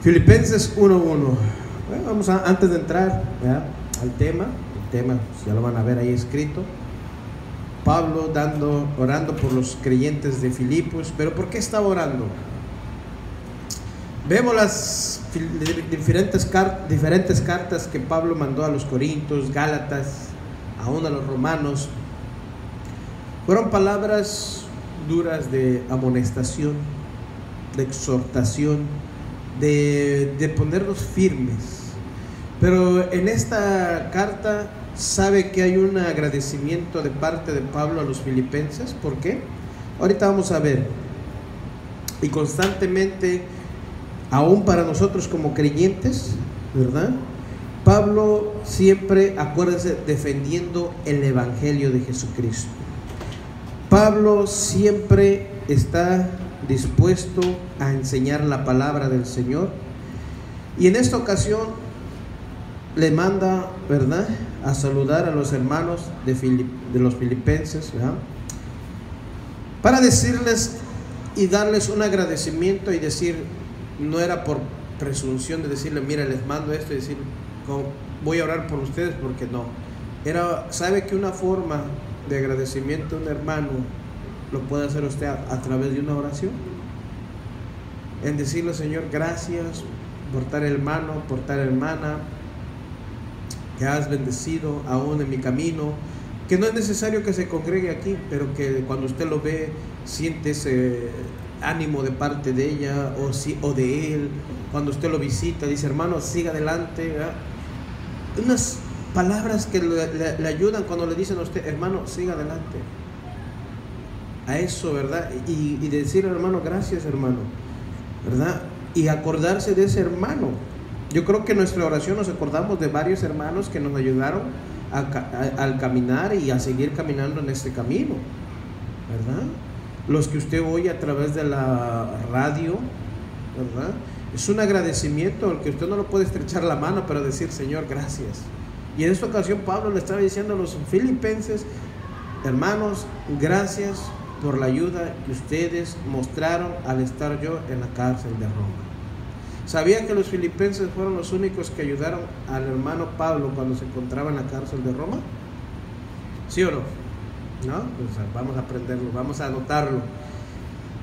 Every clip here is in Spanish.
Filipenses 1:1. Bueno, antes de entrar al tema, ya lo van a ver ahí escrito. Pablo orando por los creyentes de Filipos. ¿Pero por qué estaba orando? Vemos las diferentes cartas que Pablo mandó a los Corintios, Gálatas, aún a los romanos. Fueron palabras duras de amonestación, de exhortación, de ponernos firmes. Pero en esta carta sabe que hay un agradecimiento de parte de Pablo a los filipenses. ¿Por qué? Ahorita vamos a ver. Y constantemente, aún para nosotros como creyentes, ¿verdad? Pablo siempre, acuérdense, defendiendo el Evangelio de Jesucristo. Pablo siempre está dispuesto a enseñar la palabra del Señor. Y en esta ocasión le manda, ¿verdad?, a saludar a los hermanos de los filipenses, ¿verdad?, para decirles y darles un agradecimiento y decir, no era por presunción de decirle, mira, les mando esto y decir, voy a orar por ustedes, porque no. Sabe que una forma de agradecimiento a un hermano lo puede hacer usted a través de una oración, en decirle, Señor, gracias por tal hermano, por tal hermana que has bendecido aún en mi camino, que no es necesario que se congregue aquí, pero que cuando usted lo ve siente ese ánimo de parte de ella o de él. Cuando usted lo visita, dice, hermano, siga adelante, ¿verdad? Unas palabras que le ayudan cuando le dicen a usted, hermano, siga adelante. A eso, ¿verdad? Y decir, hermano, gracias, hermano, ¿verdad? Y acordarse de ese hermano. Yo creo que en nuestra oración nos acordamos de varios hermanos que nos ayudaron al caminar y a seguir caminando en este camino, ¿verdad? Los que usted oye a través de la radio, ¿verdad? Es un agradecimiento al que usted no lo puede estrechar la mano, pero decir, Señor, gracias. Y en esta ocasión Pablo le estaba diciendo a los filipenses, hermanos, gracias por la ayuda que ustedes mostraron al estar yo en la cárcel de Roma. ¿Sabían que los filipenses fueron los únicos que ayudaron al hermano Pablo cuando se encontraba en la cárcel de Roma? ¿Sí o no? ¿No? Pues vamos a aprenderlo, vamos a anotarlo.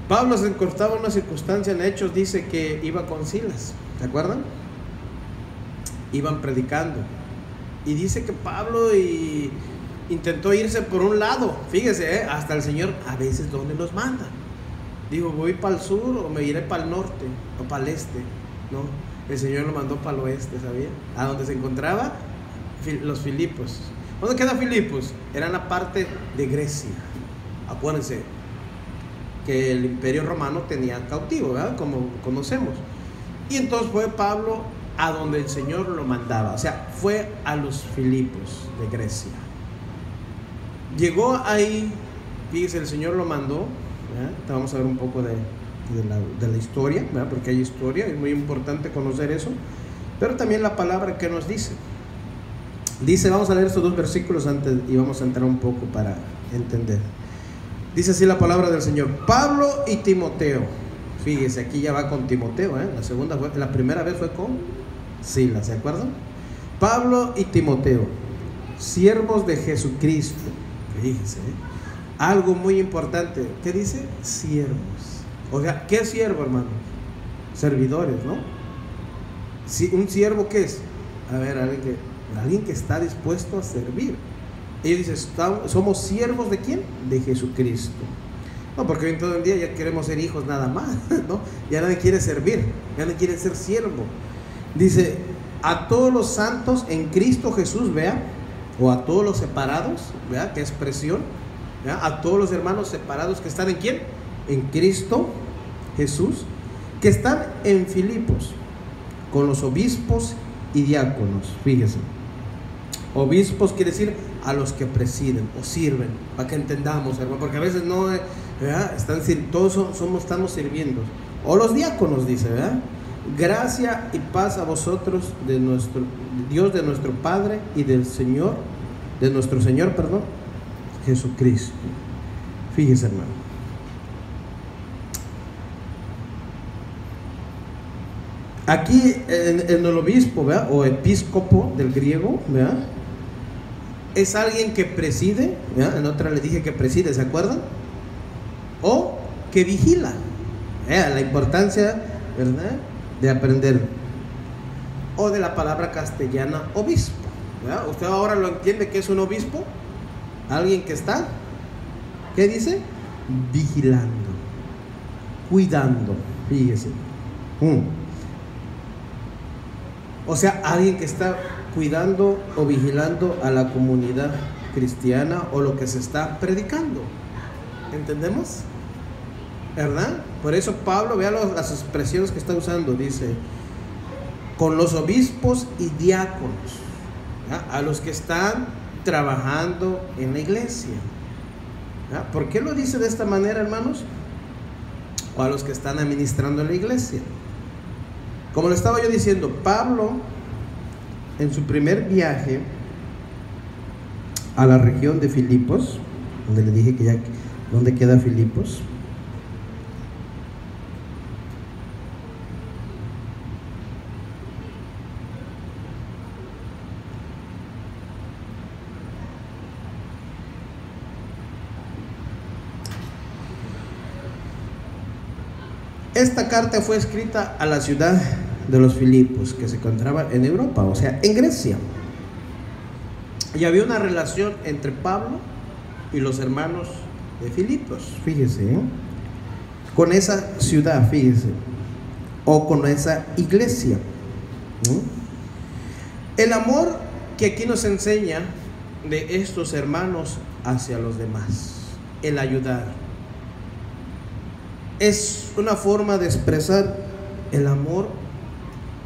Pablo se encontraba en una circunstancia, en Hechos dice que iba con Silas, ¿se acuerdan? Iban predicando. Y dice que Pablo intentó irse por un lado. Fíjese, hasta el Señor a veces ¿dónde los manda? Dijo, voy para el sur o me iré para el norte o para el este. No, el Señor lo mandó para el oeste, ¿sabía? A donde se encontraba los Filipos. ¿Dónde queda Filipos? Era en la parte de Grecia. Acuérdense que el Imperio Romano tenía cautivo, ¿verdad? Como conocemos. Y entonces fue Pablo a donde el Señor lo mandaba. O sea, fue a los Filipos de Grecia. Llegó ahí, fíjese, el Señor lo mandó, ¿verdad? Vamos a ver un poco de la historia, ¿verdad? Porque hay historia, es muy importante conocer eso. Pero también la palabra que nos dice. Dice, vamos a leer estos dos versículos antes y vamos a entrar un poco para entender. Dice así la palabra del Señor. Pablo y Timoteo. Fíjese, aquí ya va con Timoteo, ¿eh? La primera vez fue con Silas, ¿se acuerdan? Pablo y Timoteo, siervos de Jesucristo. Fíjese, algo muy importante. ¿Qué dice? Siervos. O sea, ¿qué es siervo, hermano? Servidores, ¿no? ¿Un siervo qué es? A ver, alguien que está dispuesto a servir. Ellos dicen, ¿somos siervos de quién? De Jesucristo. No, porque hoy en todo el día ya queremos ser hijos nada más, ¿no? Ya nadie quiere servir, ya nadie quiere ser siervo. Dice, a todos los santos en Cristo Jesús, vea, o a todos los separados, vea, qué expresión, vea, a todos los hermanos separados que están en quién, en Cristo Jesús, que están en Filipos, con los obispos y diáconos. Fíjese, obispos quiere decir a los que presiden o sirven, para que entendamos, hermano, porque a veces no, ¿verdad? Todos estamos sirviendo. O los diáconos, dice, ¿verdad? Gracia y paz a vosotros de nuestro Dios, de nuestro Padre y del Señor, de nuestro Señor, perdón, Jesucristo. Fíjese, hermano. Aquí en el obispo, ¿verdad? O episcopo del griego, ¿verdad? Es alguien que preside, ¿verdad? En otra le dije que preside, ¿se acuerdan? O que vigila. La importancia, ¿verdad?, de aprender. O de la palabra castellana obispo, ¿verdad? Usted ahora lo entiende que es un obispo. Alguien que está, ¿qué dice? Vigilando, cuidando, fíjese. O sea, alguien que está cuidando o vigilando a la comunidad cristiana o lo que se está predicando. ¿Entendemos? ¿Verdad? Por eso Pablo, vea las expresiones que está usando. Dice, con los obispos y diáconos, ¿verdad?, a los que están trabajando en la iglesia. ¿Verdad? ¿Por qué lo dice de esta manera, hermanos? O a los que están administrando en la iglesia. Como le estaba yo diciendo, Pablo, en su primer viaje a la región de Filipos, donde le dije que ya, ¿dónde queda Filipos? Esta carta fue escrita a la ciudad de los Filipos, que se encontraba en Europa, o sea, en Grecia. Y había una relación entre Pablo y los hermanos de Filipos, fíjese, con esa ciudad, fíjese, o con esa iglesia. El amor que aquí nos enseña de estos hermanos hacia los demás, el ayudar, es una forma de expresar el amor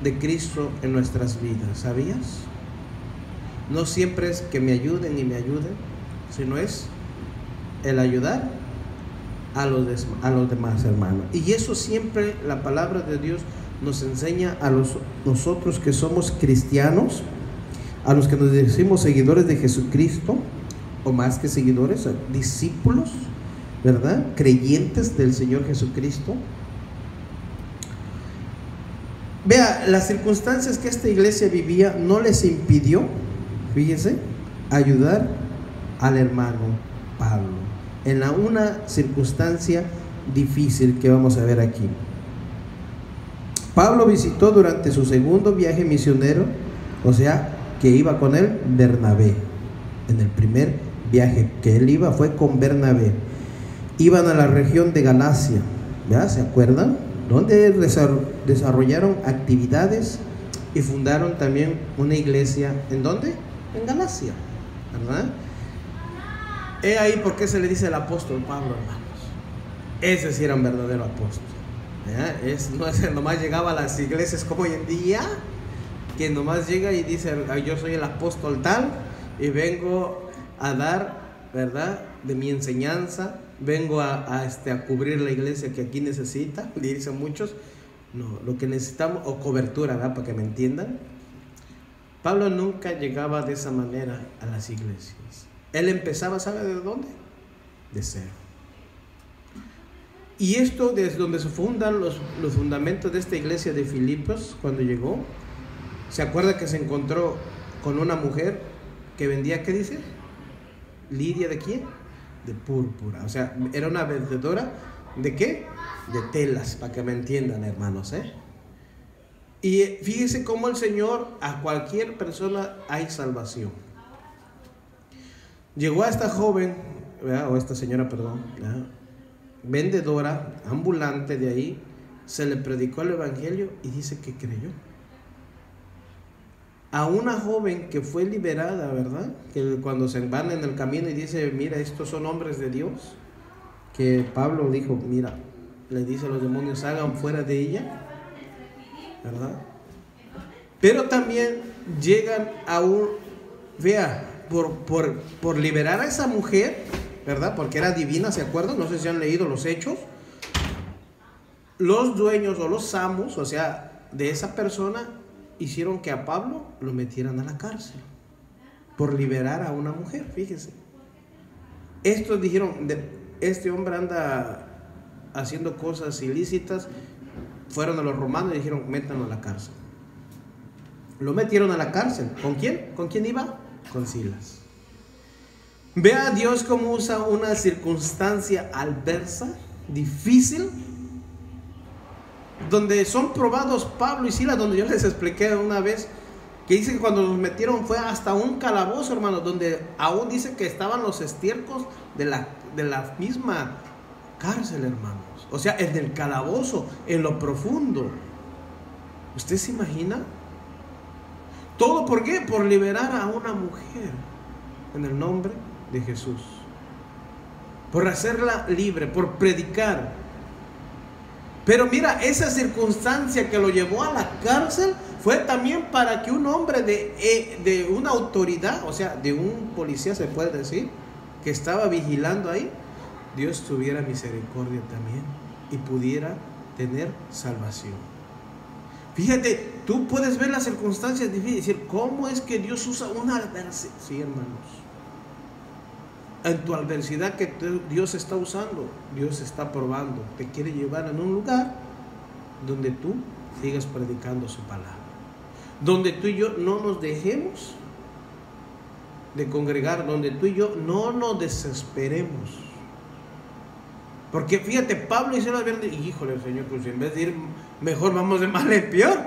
de Cristo en nuestras vidas, ¿sabías? No siempre es que me ayuden y me ayuden, sino es el ayudar a los demás hermanos. Y eso siempre la palabra de Dios nos enseña a nosotros que somos cristianos, a los que nos decimos seguidores de Jesucristo, o más que seguidores, discípulos, ¿verdad?, creyentes del Señor Jesucristo. Vea, las circunstancias que esta iglesia vivía no les impidió, fíjese, ayudar al hermano Pablo en una circunstancia difícil que vamos a ver aquí. Pablo visitó durante su segundo viaje misionero, o sea, que iba con él Bernabé. En el primer viaje que él iba fue con Bernabé. Iban a la región de Galacia, ¿ya? ¿Se acuerdan? Donde desarrollaron actividades y fundaron también una iglesia. ¿En dónde? En Galacia, ¿verdad? He ahí por qué se le dice el apóstol Pablo, hermanos. Ese sí era un verdadero apóstol, ¿ya? No es nomás llegaba a las iglesias como hoy en día, que nomás llega y dice, yo soy el apóstol tal y vengo a dar, ¿verdad?, de mi enseñanza, vengo a cubrir la iglesia que aquí necesita, dicen muchos. No, lo que necesitamos, o cobertura, ¿verdad?, para que me entiendan. Pablo nunca llegaba de esa manera a las iglesias. Él empezaba, ¿sabe de dónde? De cero. Y esto desde donde se fundan los fundamentos de esta iglesia de Filipos. Cuando llegó, ¿se acuerda que se encontró con una mujer que vendía, qué dice? Lidia, ¿de quién? De púrpura. O sea, era una vendedora ¿de qué? De telas, para que me entiendan, hermanos, Y fíjese cómo el Señor, a cualquier persona hay salvación. Llegó a esta joven, ¿verdad?, o esta señora, perdón, ¿verdad?, vendedora, ambulante de ahí, se le predicó el evangelio y dice que creyó. A una joven que fue liberada, ¿verdad?, que cuando se van en el camino y dice, mira, estos son hombres de Dios, que Pablo dijo, mira, le dice a los demonios, hagan fuera de ella, ¿verdad? Pero también llegan a vea, por liberar a esa mujer, ¿verdad?, porque era divina, ¿se acuerdan? No sé si han leído los hechos. Los dueños o los amos, o sea, de esa persona, hicieron que a Pablo lo metieran a la cárcel por liberar a una mujer, fíjese. Estos dijeron, este hombre anda haciendo cosas ilícitas, fueron a los romanos y dijeron, métanlo a la cárcel. Lo metieron a la cárcel. ¿Con quién? ¿Con quién iba? Con Silas. Vea a Dios cómo usa una circunstancia adversa, difícil, donde son probados Pablo y Silas, donde yo les expliqué una vez, que dice que cuando los metieron fue hasta un calabozo, hermano, donde aún dice que estaban los estiércoles de la misma cárcel, hermanos. O sea, en el calabozo, en lo profundo. ¿Usted se imagina? ¿Todo por qué? Por liberar a una mujer en el nombre de Jesús. Por hacerla libre, por predicar. Pero mira, esa circunstancia que lo llevó a la cárcel fue también para que un hombre de una autoridad, o sea, de un policía se puede decir, que estaba vigilando ahí, Dios tuviera misericordia también y pudiera tener salvación. Fíjate, tú puedes ver las circunstancias difíciles y decir, ¿cómo es que Dios usa una adversidad? Sí, hermanos. En tu adversidad que Dios está usando, Dios está probando, te quiere llevar en un lugar donde tú sigas predicando su palabra, donde tú y yo no nos dejemos de congregar, donde tú y yo no nos desesperemos. Porque fíjate, Pablo y Silas vieron, híjole, Señor, pues en vez de ir mejor vamos de mal en peor.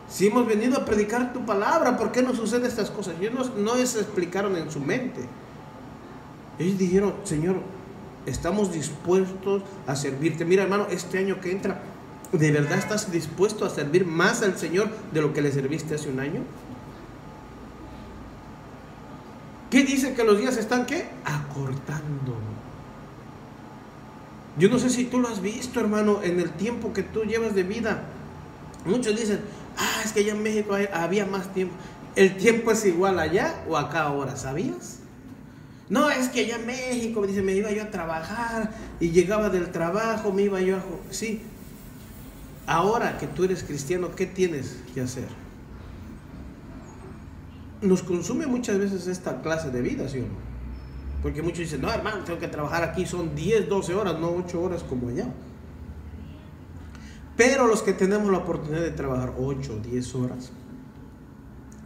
Si hemos venido a predicar tu palabra, ¿por qué nos suceden estas cosas? Ellos no se explicaron en su mente. Ellos dijeron, Señor, estamos dispuestos a servirte. Mira, hermano, este año que entra, ¿de verdad estás dispuesto a servir más al Señor de lo que le serviste hace un año? ¿Qué dice que los días están qué? Acortando. Yo no sé si tú lo has visto, hermano, en el tiempo que tú llevas de vida. Muchos dicen, es que allá en México había más tiempo. ¿El tiempo es igual allá o acá ahora? ¿Sabías? No, es que allá en México, dice, me iba yo a trabajar y llegaba del trabajo, me iba yo a... Sí. Ahora que tú eres cristiano, ¿qué tienes que hacer? Nos consume muchas veces esta clase de vida, ¿sí o no? Porque muchos dicen, no, hermano, tengo que trabajar aquí, son 10, 12 horas, no 8 horas como allá. Pero los que tenemos la oportunidad de trabajar 8, 10 horas,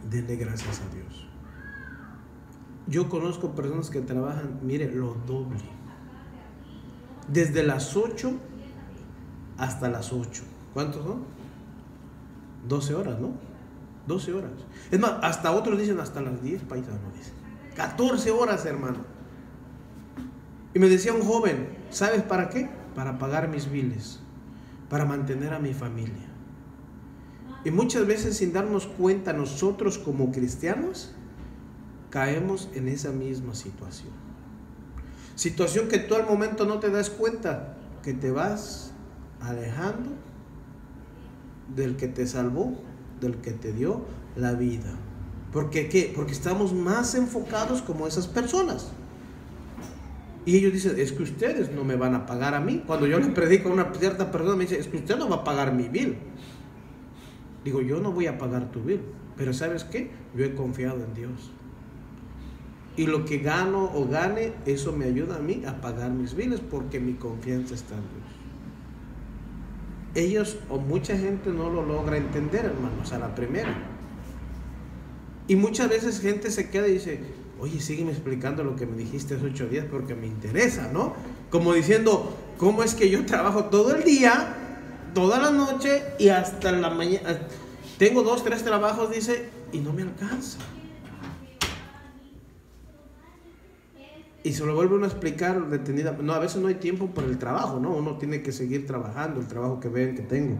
denle gracias a Dios. Yo conozco personas que trabajan, mire, lo doble. Desde las 8 hasta las 8. ¿Cuántos son? 12 horas, ¿no? 12 horas. Es más, hasta otros dicen hasta las 10, paisanos dicen. 14 horas, hermano. Y me decía un joven, ¿sabes para qué? Para pagar mis biles, para mantener a mi familia. Y muchas veces sin darnos cuenta, nosotros como cristianos caemos en esa misma situación. Situación que tú al momento no te das cuenta, que te vas alejando del que te salvó, del que te dio la vida. ¿Por qué? ¿Qué? Porque estamos más enfocados como esas personas. Y ellos dicen, es que ustedes no me van a pagar a mí. Cuando yo les predico a una cierta persona, me dice, es que usted no va a pagar mi bill. Digo, yo no voy a pagar tu bill. Pero ¿sabes qué? Yo he confiado en Dios. Y lo que gano o gane, eso me ayuda a mí a pagar mis billes porque mi confianza está en Dios. Ellos o mucha gente no lo logra entender, hermanos, a la primera. Y muchas veces gente se queda y dice, oye, sígueme explicando lo que me dijiste hace 8 días porque me interesa, ¿no? Como diciendo, ¿cómo es que yo trabajo todo el día, toda la noche y hasta la mañana? Tengo 2, 3 trabajos, dice, y no me alcanza. Y se lo vuelve uno a explicar detenida. No, a veces no hay tiempo por el trabajo, ¿no? Uno tiene que seguir trabajando, el trabajo que ven que tengo.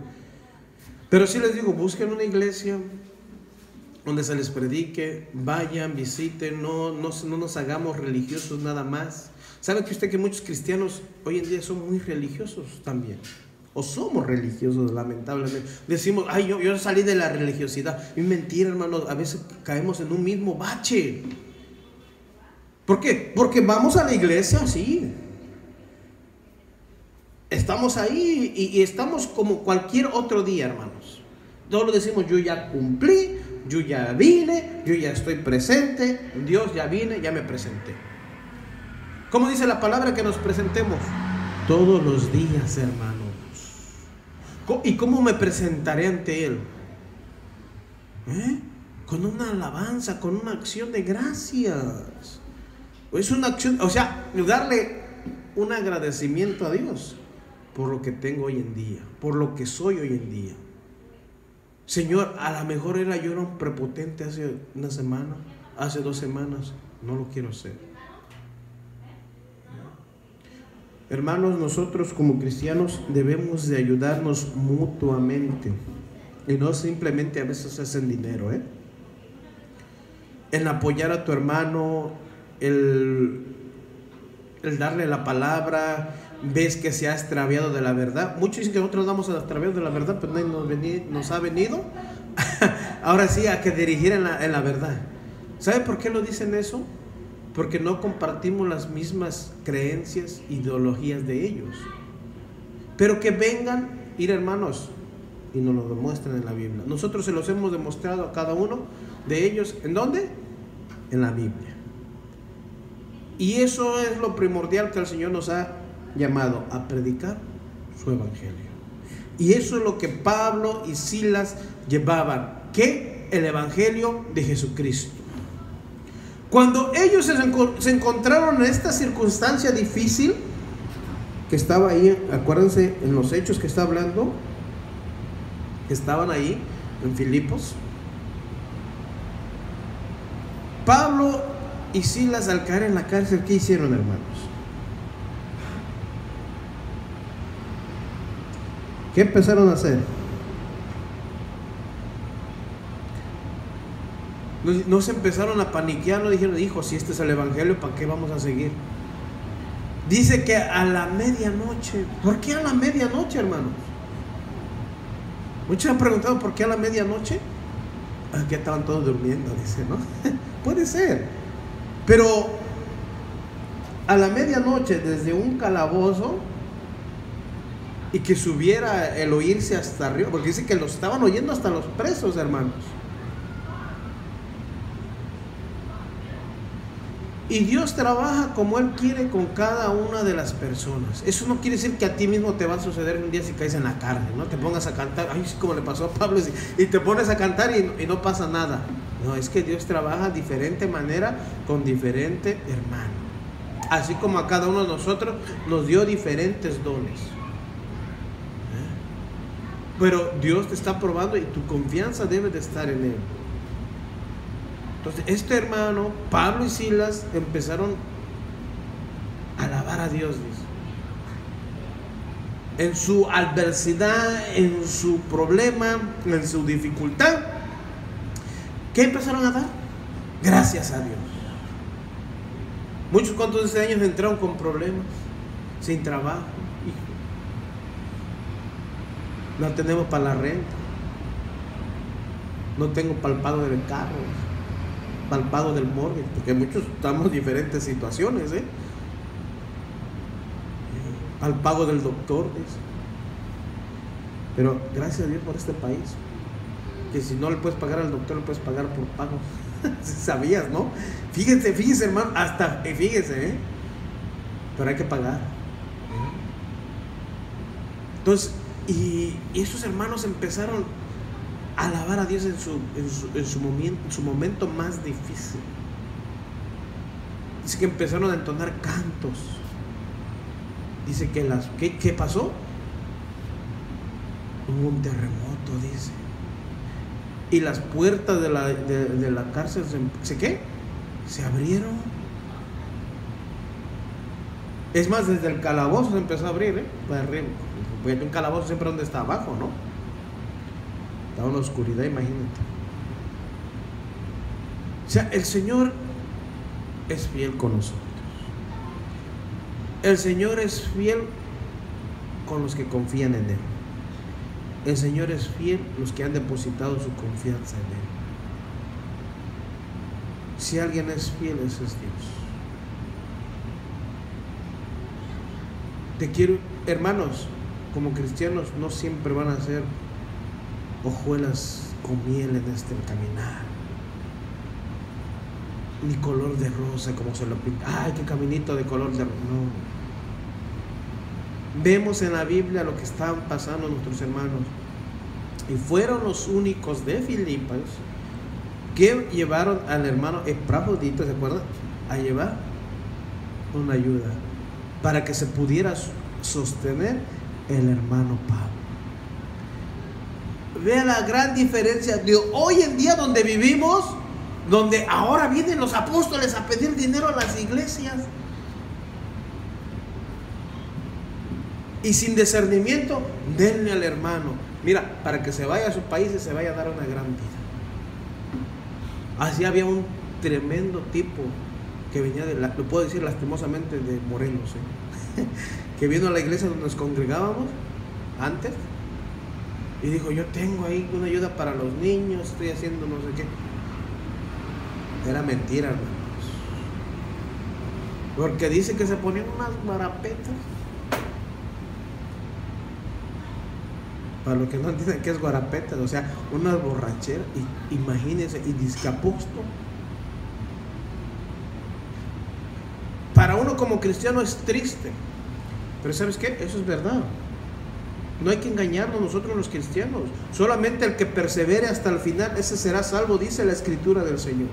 Pero sí les digo, busquen una iglesia donde se les predique, vayan, visiten, no nos hagamos religiosos nada más. ¿Sabe que usted que muchos cristianos hoy en día son muy religiosos también? O somos religiosos, lamentablemente. Decimos, yo salí de la religiosidad. Es mentira, hermano, a veces caemos en un mismo bache. ¿Por qué? Porque vamos a la iglesia, sí. Estamos ahí y estamos como cualquier otro día, hermanos. Todos decimos, yo ya cumplí, yo ya vine, yo ya estoy presente, Dios ya vine, ya me presenté. ¿Cómo dice la palabra que nos presentemos? Todos los días, hermanos. ¿Y cómo me presentaré ante Él? Con una alabanza, con una acción de gracias. Es una acción, o sea, darle un agradecimiento a Dios por lo que tengo hoy en día, por lo que soy hoy en día. Señor, a lo mejor yo era un prepotente hace una semana, hace 2 semanas, no lo quiero ser. Hermanos, nosotros como cristianos debemos de ayudarnos mutuamente y no simplemente a veces hacen dinero, en apoyar a tu hermano, el darle la palabra. Ves que se ha extraviado de la verdad. Muchos dicen que nosotros damos a extraviados de la verdad, pero nadie nos ha venido ahora sí a que dirigir en la verdad. ¿Sabe por qué lo dicen eso? Porque no compartimos las mismas creencias, ideologías de ellos. Pero que vengan, ir hermanos, y nos lo demuestran en la Biblia. Nosotros se los hemos demostrado a cada uno de ellos. ¿En dónde? En la Biblia. Y eso es lo primordial que el Señor nos ha llamado a predicar su evangelio. Y eso es lo que Pablo y Silas llevaban, que el evangelio de Jesucristo. Cuando ellos se encontraron en esta circunstancia difícil que estaba ahí, acuérdense en los hechos que está hablando, que estaban ahí en Filipos, Pablo y Silas, al caer en la cárcel, ¿qué hicieron, hermanos? ¿Qué empezaron a hacer? No se empezaron a paniquear, no dijeron, hijo, si este es el evangelio, ¿para qué vamos a seguir? Dice que a la medianoche. ¿Por qué a la medianoche, hermanos? Muchos han preguntado por qué a la medianoche. Que estaban todos durmiendo, dice, ¿no? Puede ser. Pero a la medianoche, desde un calabozo, y que subiera el oírse hasta arriba, porque dice que lo estaban oyendo hasta los presos, hermanos. Y Dios trabaja como Él quiere con cada una de las personas. Eso no quiere decir que a ti mismo te va a suceder un día si caes en la cárcel, ¿no? Te pongas a cantar, ay, como le pasó a Pablo, y te pones a cantar y no pasa nada. No, es que Dios trabaja de diferente manera con diferente hermano. Así como a cada uno de nosotros nos dio diferentes dones. Pero Dios te está probando y tu confianza debe de estar en Él. Entonces, este hermano, Pablo y Silas, empezaron a alabar a Dios, dice. En su adversidad, en su problema, en su dificultad, ¿qué empezaron a dar? Gracias a Dios. Muchos cuantos de ese años entraron con problemas, sin trabajo. No tenemos para la renta. No tengo para el pago del carro, para el pago del mortgage, porque muchos estamos en diferentes situaciones, al pago del doctor, dice. Pero gracias a Dios por este país, que si no le puedes pagar al doctor, le puedes pagar por pago. ¿Sabías, no? Fíjense, hermano, hasta, fíjense, pero hay que pagar. Entonces, y esos hermanos empezaron a alabar a Dios en su momento más difícil. Dice que empezaron a entonar cantos. Dice que ¿qué pasó? Hubo un terremoto, dice. Y las puertas de la cárcel se abrieron. Es más, desde el calabozo se empezó a abrir, para arriba. Porque un calabozo siempre donde está abajo, ¿no? Estaba en la oscuridad, imagínate. O sea, el Señor es fiel con nosotros. El Señor es fiel con los que confían en Él. El Señor es fiel los que han depositado su confianza en Él. Si alguien es fiel, ese es Dios. Te quiero, hermanos, como cristianos no siempre van a ser hojuelas con miel en este caminar, ni color de rosa como se lo pinta. Ay, qué caminito de color de rosa. Vemos en la Biblia lo que estaban pasando nuestros hermanos. Y fueron los únicos de Filipos que llevaron al hermano Epafrodito, ¿se acuerdan? A llevar una ayuda para que se pudiera sostener el hermano Pablo. Vea la gran diferencia de hoy en día donde vivimos, donde ahora vienen los apóstoles a pedir dinero a las iglesias y sin discernimiento, denle al hermano, mira, para que se vaya a su país y se vaya a dar una gran vida. Así había un tremendo tipo que venía lo puedo decir lastimosamente, de Morelos, que vino a la iglesia donde nos congregábamos antes y dijo: yo tengo ahí una ayuda para los niños, estoy haciendo no sé qué. Era mentira, hermanos, porque dice que se ponían unas guarapetas. Para los que no entienden qué es guarapetas, o sea, unas borracheras, imagínense, y discapusto. Para uno como cristiano es triste, pero ¿sabes qué? Eso es verdad. No hay que engañarnos nosotros los cristianos. Solamente el que persevere hasta el final, ese será salvo, dice la Escritura del Señor.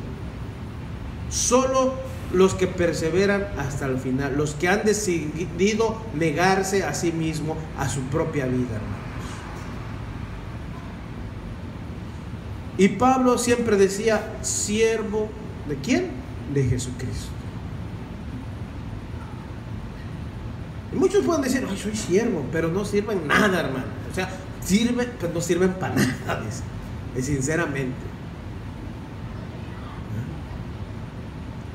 Solo los que perseveran hasta el final, los que han decidido negarse a sí mismo, a su propia vida, hermanos. Y Pablo siempre decía: siervo ¿de quién? De Jesucristo. Y muchos pueden decir: ay, soy siervo, pero no sirven nada, hermano. O sea, sirven, pero no sirven para nada, sinceramente.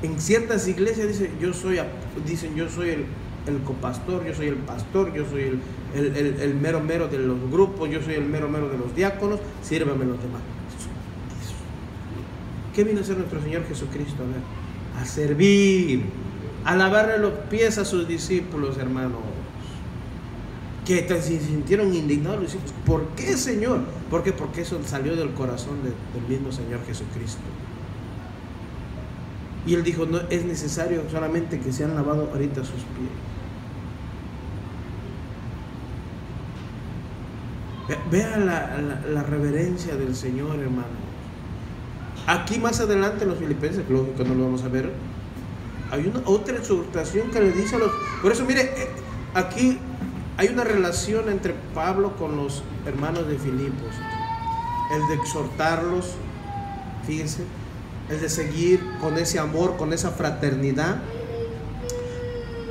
En ciertas iglesias dicen: yo soy el copastor, yo soy el pastor, yo soy el mero mero de los grupos, yo soy el mero mero de los diáconos, sírvame los demás. ¿Qué vino a hacer nuestro Señor Jesucristo? A servir, a lavarle los pies a sus discípulos, hermanos, que se sintieron indignados. Los discípulos: ¿por qué, Señor? ¿Por qué? Porque eso salió del corazón del mismo Señor Jesucristo. Y Él dijo: no es necesario solamente que se han lavado ahorita sus pies. Vea la reverencia del Señor, hermano. Aquí más adelante en los Filipenses, lógico que no lo vamos a ver, hay una otra exhortación que le dice a los... Por eso, mire, aquí hay una relación entre Pablo con los hermanos de Filipos. El de exhortarlos, fíjense, el de seguir con ese amor, con esa fraternidad.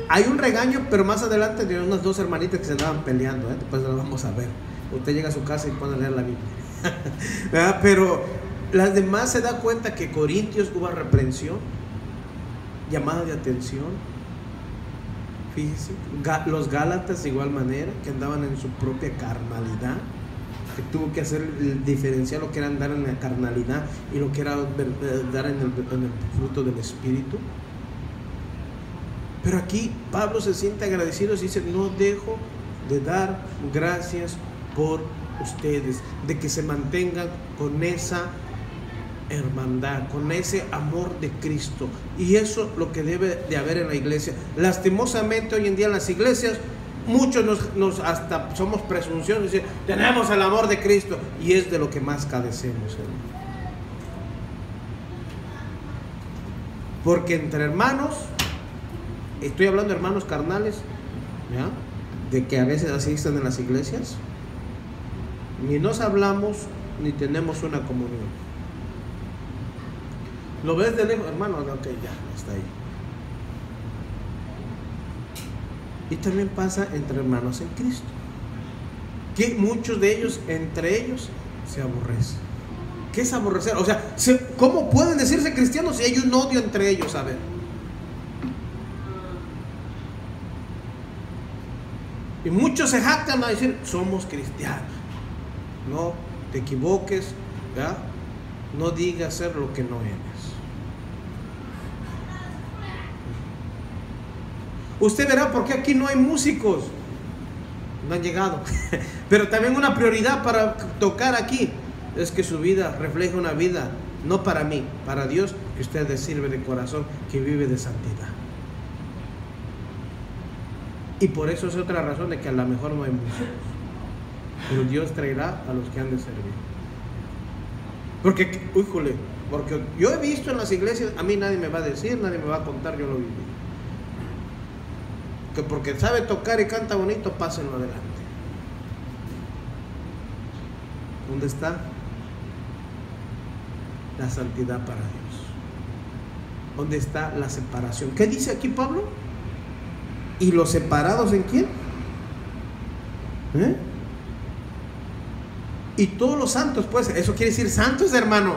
Hay un regaño, pero más adelante de unas dos hermanitas que se andaban peleando, después lo vamos a ver. Usted llega a su casa y pone a leer la Biblia. Pero las demás se da cuenta que Corintios hubo reprensión, llamada de atención. Fíjense, los Gálatas de igual manera, que andaban en su propia carnalidad, que tuvo que hacer diferenciar lo que era andar en la carnalidad y lo que era dar en el fruto del Espíritu. Pero aquí Pablo se siente agradecido y dice: no dejo de dar gracias por ustedes, de que se mantengan con esa hermandad, con ese amor de Cristo. Y eso es lo que debe de haber en la iglesia. Lastimosamente hoy en día en las iglesias muchos nos hasta somos presunciones, decir, tenemos el amor de Cristo, y es de lo que más cadecemos, hermano. Porque entre hermanos, estoy hablando de hermanos carnales, ¿ya?, de que a veces asisten en las iglesias, ni nos hablamos ni tenemos una comunión. Lo ves de lejos, hermano, ok, ya está ahí. Y también pasa entre hermanos en Cristo, que muchos de ellos, entre ellos, se aborrecen. ¿Qué es aborrecer? O sea, ¿cómo pueden decirse cristianos si hay un odio entre ellos? A ver. Y muchos se jactan a decir: somos cristianos. No te equivoques, ¿verdad? No digas ser lo que no eres. Usted verá por qué aquí no hay músicos. No han llegado. Pero también una prioridad para tocar aquí es que su vida refleje una vida, no para mí, para Dios, que usted le sirve de corazón, que vive de santidad. Y por eso es otra razón de que a lo mejor no hay muchos. Pero Dios traerá a los que han de servir. Porque, híjole, porque yo he visto en las iglesias, a mí nadie me va a decir, nadie me va a contar, yo lo viví. Que porque sabe tocar y canta bonito, pásenlo adelante. ¿Dónde está la santidad para Dios? ¿Dónde está la separación? ¿Qué dice aquí Pablo? ¿Y los separados en quién? Y todos los santos, pues, eso quiere decir santos, hermano.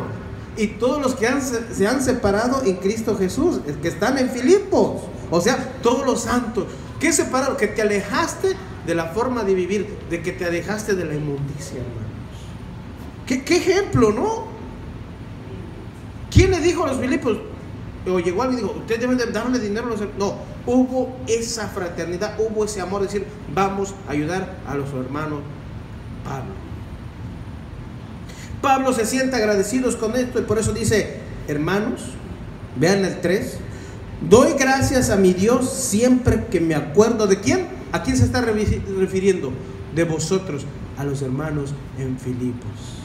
Y todos los que se han separado en Cristo Jesús, que están en Filipos. O sea, todos los santos. ¿Qué separado? Que te alejaste de la forma de vivir, de que te alejaste de la inmundicia, hermanos. ¿Qué ejemplo, no? ¿Quién le dijo a los Filipos? O llegó alguien y dijo, ustedes deben de darle dinero a los hermanos. No, hubo esa fraternidad, hubo ese amor de decir, vamos a ayudar a los hermanos. Pablo se siente agradecidos con esto y por eso dice, hermanos, vean el 3, doy gracias a mi Dios siempre que me acuerdo de quién. ¿A quién se está refiriendo? De vosotros, a los hermanos en Filipos.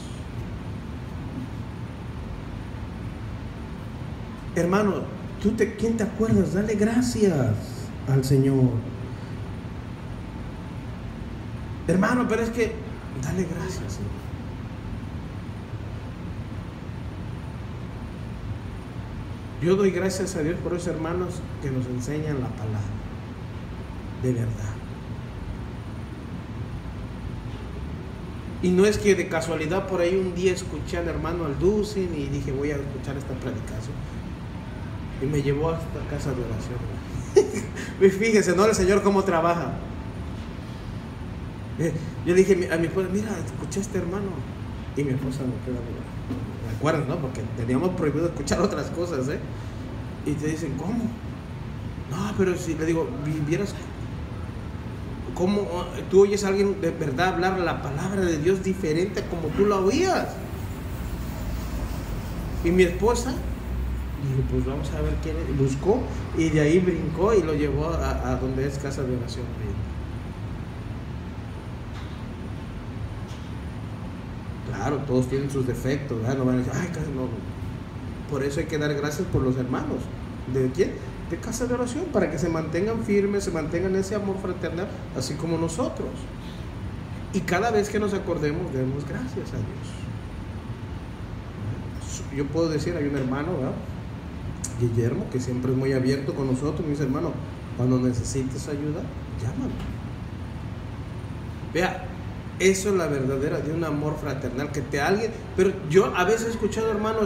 Hermano, ¿quién te acuerdas? Dale gracias al Señor. Hermano, pero es que dale gracias, Señor. Yo doy gracias a Dios por esos hermanos que nos enseñan la palabra de verdad. Y no es que de casualidad por ahí un día escuché al hermano Alducin y dije, voy a escuchar esta predicación. Y me llevó hasta casa de oración. Fíjese, ¿no? El Señor cómo trabaja. Yo le dije a mi esposa, mira, escuché a este hermano. Y mi esposa me queda mirando. ¿Me acuerdas, no? Porque teníamos prohibido escuchar otras cosas, ¿eh? Y te dicen, ¿cómo? No, pero si le digo, vieras cómo tú oyes a alguien de verdad hablar la palabra de Dios diferente como tú la oías. Y mi esposa dijo, pues vamos a ver quién es. Buscó y de ahí brincó y lo llevó a donde es casa de oración. Claro, todos tienen sus defectos, ¿verdad? No van a decir, ay, casi no. Por eso hay que dar gracias por los hermanos. ¿De quién? De casa de oración, para que se mantengan firmes, se mantengan ese amor fraternal, así como nosotros. Y cada vez que nos acordemos, demos gracias a Dios. Yo puedo decir, hay un hermano, ¿verdad? Guillermo, que siempre es muy abierto con nosotros. Me dice, hermano, cuando necesites ayuda, llámame. Vea, eso es la verdadera de un amor fraternal, que te alguien. Pero yo a veces he escuchado hermano,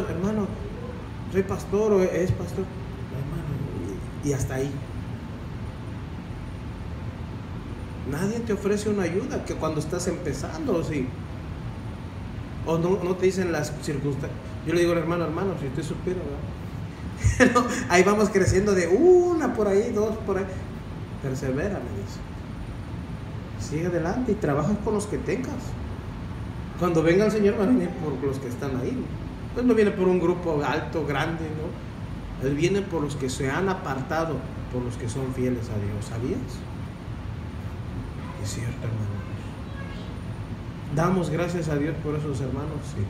soy pastor o es pastor, hermano, y hasta ahí. Nadie te ofrece una ayuda que cuando estás empezando, ¿sí? O no te dicen las circunstancias. Yo le digo al hermano, si usted supiera, ¿verdad? No, ahí vamos creciendo de una por ahí, dos por ahí. Persevera, me dice. Sigue adelante y trabaja con los que tengas. Cuando venga el Señor va a venir por los que están ahí. Pues no viene por un grupo alto, grande, ¿no? Él viene por los que se han apartado, por los que son fieles a Dios. ¿Sabías? Es cierto, hermanos. Damos gracias a Dios por esos hermanos, sí.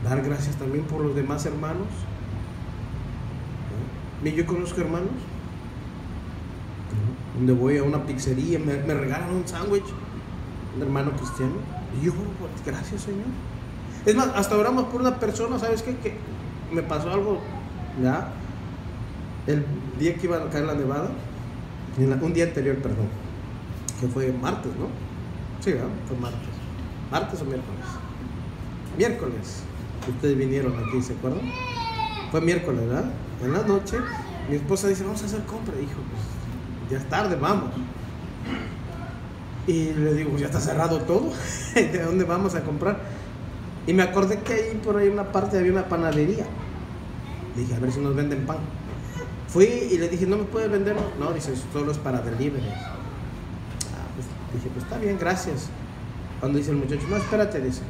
Dar gracias también por los demás hermanos. ¿No? Yo conozco hermanos donde voy a una pizzería, me regalan un sándwich, un hermano cristiano, y yo, gracias, Señor. Es más, hasta oramos por una persona, ¿sabes qué? Que me pasó algo, ya, el día que iba a caer la nevada, un día anterior, perdón, que fue martes, ¿no? Sí, ¿verdad? Fue martes o miércoles, ustedes vinieron aquí, ¿se acuerdan? Fue miércoles, ¿verdad? En la noche, mi esposa dice, vamos a hacer compra, hijo, pues ya es tarde, vamos. Y le digo, ya está cerrado todo. ¿De dónde vamos a comprar? Y me acordé que ahí por ahí una parte había una panadería. Dije, a ver si nos venden pan. Fui y le dije, ¿no me puedes vender? No, dice, solo es para delivery. Pues dije, pues está bien, gracias. Cuando dice el muchacho, no, espérate, dice.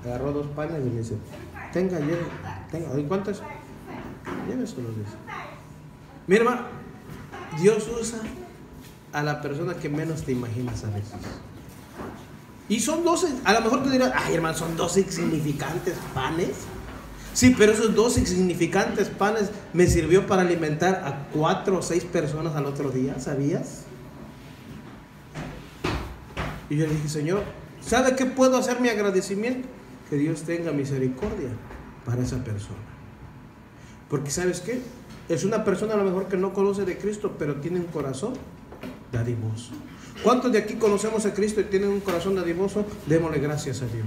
Agarró 2 panes y me dice, tenga. ¿Y cuánto es? Lléveselo, dice. Mi hermano, Dios usa a la persona que menos te imaginas a veces. Y son 12, a lo mejor tú dirás, ay hermano, son 12 insignificantes panes. Sí, pero esos 12 insignificantes panes me sirvió para alimentar a 4 o 6 personas al otro día, ¿sabías? Y yo le dije, Señor, ¿sabe qué puedo hacer mi agradecimiento? Que Dios tenga misericordia para esa persona. Porque ¿sabes qué? Es una persona a lo mejor que no conoce de Cristo, pero tiene un corazón dadivoso. ¿Cuántos de aquí conocemos a Cristo y tienen un corazón dadivoso? Démosle gracias a Dios.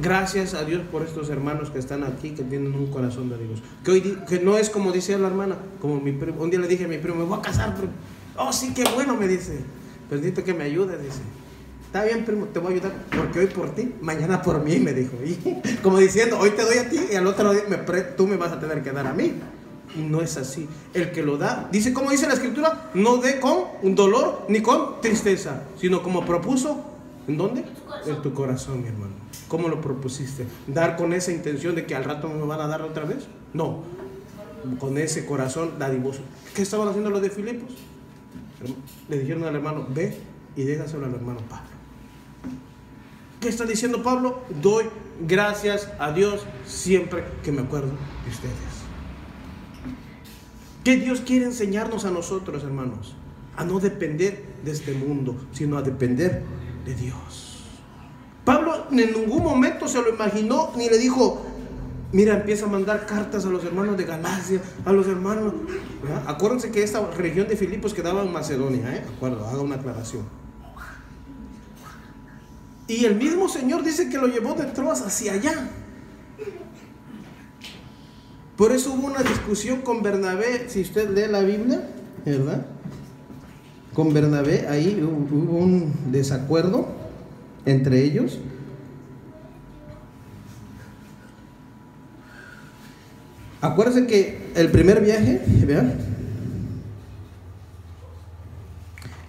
Gracias a Dios por estos hermanos que están aquí, que tienen un corazón dadivoso. Que no es como decía la hermana, como mi primo. Un día le dije a mi primo, me voy a casar. Primo. Oh, sí, qué bueno, me dice. Pero necesito que me ayudes, dice. Está bien, primo, te voy a ayudar, porque hoy por ti, mañana por mí, me dijo. Y como diciendo, hoy te doy a ti y al otro día tú me vas a tener que dar a mí. Y no es así. El que lo da, dice, como dice la Escritura, no dé con un dolor ni con tristeza, sino como propuso. ¿En dónde? En tu corazón, mi hermano. ¿Cómo lo propusiste? ¿Dar con esa intención de que al rato me van a dar otra vez? No. Con ese corazón dadivoso. ¿Qué estaban haciendo los de Filipos? Le dijeron al hermano, ve y déjaselo al hermano Pablo. ¿Qué está diciendo Pablo? Doy gracias a Dios siempre que me acuerdo de ustedes. ¿Qué Dios quiere enseñarnos a nosotros, hermanos? A no depender de este mundo, sino a depender de Dios. Pablo en ningún momento se lo imaginó, ni le dijo, mira, empieza a mandar cartas a los hermanos de Galacia, a los hermanos. ¿Verdad? Acuérdense que esta región de Filipos quedaba en Macedonia, acuerdo, haga una aclaración. Y el mismo Señor dice que lo llevó de Troas hacia allá. Por eso hubo una discusión con Bernabé, si usted lee la Biblia, ¿verdad? Con Bernabé ahí hubo un desacuerdo entre ellos. Acuérdense que el primer viaje, vean,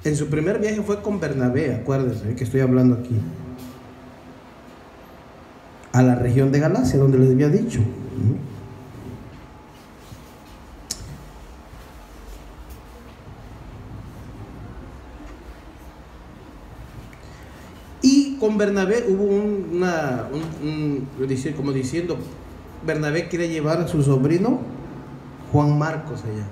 en su primer viaje fue con Bernabé, acuérdense que estoy hablando aquí, a la región de Galacia, donde les había dicho. Y con Bernabé hubo como diciendo, Bernabé quiere llevar a su sobrino Juan Marcos allá.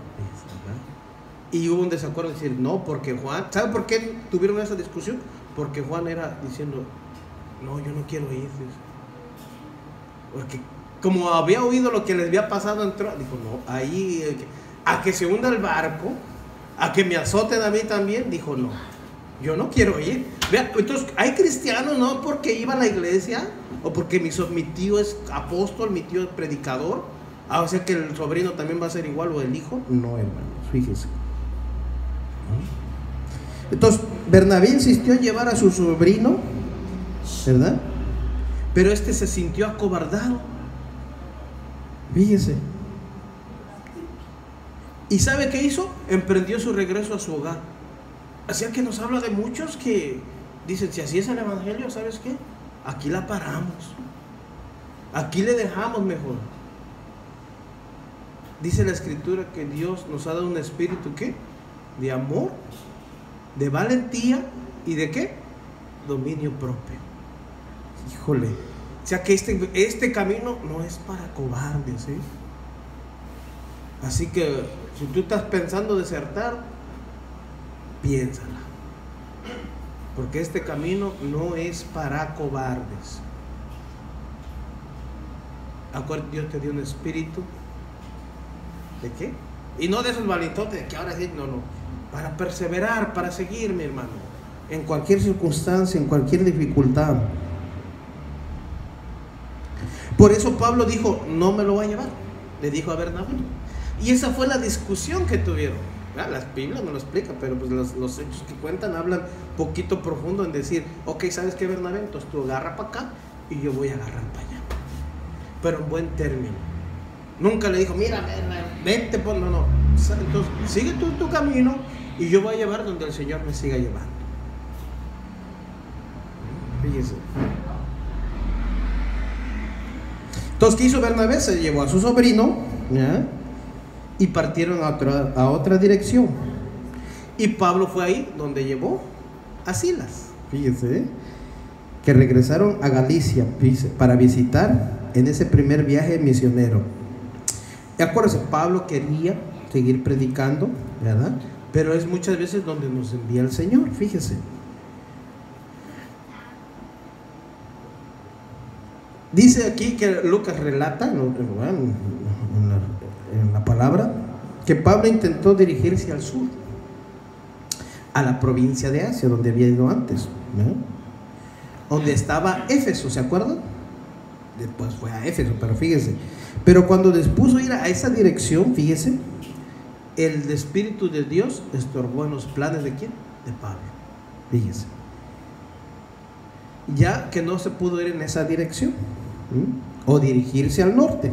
Y hubo un desacuerdo, decir, no, porque Juan, ¿sabe por qué tuvieron esa discusión? Porque Juan era diciendo, no, yo no quiero ir. Porque como había oído lo que les había pasado, entró, dijo, no, ahí, a que se hunda el barco, a que me azoten a mí también, dijo, no, yo no quiero ir. Vea, entonces hay cristianos, no porque iba a la iglesia, o porque mi tío es apóstol, mi tío es predicador, o sea que el sobrino también va a ser igual, o el hijo. No, hermanos, fíjense. Entonces Bernabé insistió en llevar a su sobrino, ¿verdad? Pero este se sintió acobardado. Fíjese. ¿Y sabe qué hizo? Emprendió su regreso a su hogar. Así que nos habla de muchos que dicen, si así es el evangelio, ¿sabes qué? Aquí la paramos. Aquí le dejamos mejor. Dice la Escritura que Dios nos ha dado un espíritu, ¿qué? De amor, de valentía y de ¿qué? Dominio propio. Híjole. O sea que este camino no es para cobardes, ¿eh? Así que si tú estás pensando desertar, piénsala. Porque este camino no es para cobardes. Acuérdate, Dios te dio un espíritu ¿de qué? Y no de esos valentotes de que ahora sí, no, para perseverar, para seguir, mi hermano, en cualquier circunstancia, en cualquier dificultad. Por eso Pablo dijo, no me lo va a llevar, le dijo a Bernabé. Y esa fue la discusión que tuvieron. Las Biblias no lo explican, pero pues los hechos que cuentan hablan poquito profundo en decir, ok, ¿sabes qué, Bernabé? Entonces tú agarra para acá y yo voy a agarrar para allá. Pero en buen término. Nunca le dijo, mira, vente, pues no. Entonces sigue tú tu camino y yo voy a llevar donde el Señor me siga llevando. Fíjese. Entonces, ¿qué hizo Bernabé? Se llevó a su sobrino, ¿ya? Y partieron a otra dirección. Y Pablo fue ahí donde llevó a Silas. Fíjese, que regresaron a Galicia para visitar en ese primer viaje misionero. Y acuérdense, Pablo quería seguir predicando, ¿verdad? Pero es muchas veces donde nos envía el Señor, fíjese. Dice aquí que Lucas relata en la palabra que Pablo intentó dirigirse al sur, a la provincia de Asia, donde había ido antes, ¿no? Donde estaba Éfeso, ¿se acuerdan? Después fue a Éfeso, pero fíjese. Pero cuando dispuso ir a esa dirección, fíjese, el Espíritu de Dios estorbó en los planes ¿de quién? De Pablo. Fíjese. Ya que no se pudo ir en esa dirección, o dirigirse al norte.